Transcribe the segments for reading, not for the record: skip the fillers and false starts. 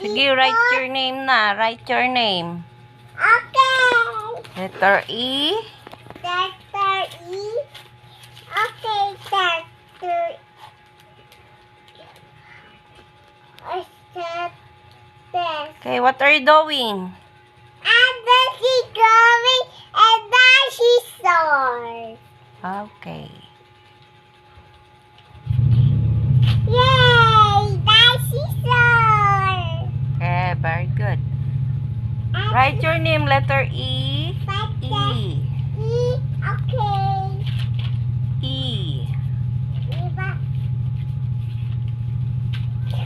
Sige, write your name na. Write your name. Okay. Letter E. Letter E. Okay, letter E. Okay, what are you doing? And then she's going and then she soars. Okay. Yay! Now she soars. Okay, very good. Write your name, letter E. E. E. Okay. E. Diba? E.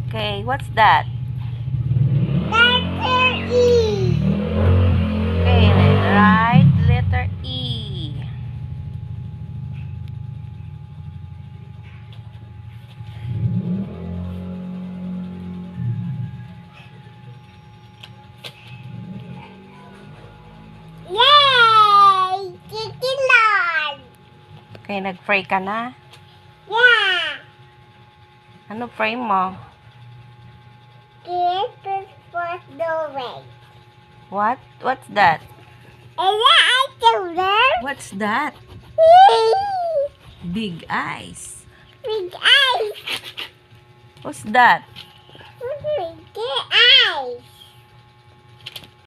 Okay, what's that? Letter E. Okay, write letter E. Yay! Chicken Lord. Okay, nag-pray ka na? Yeah. Ano pray mo? This was the way. What? What's that? And then I told her. What's that? Big eyes. Big eyes. What's that?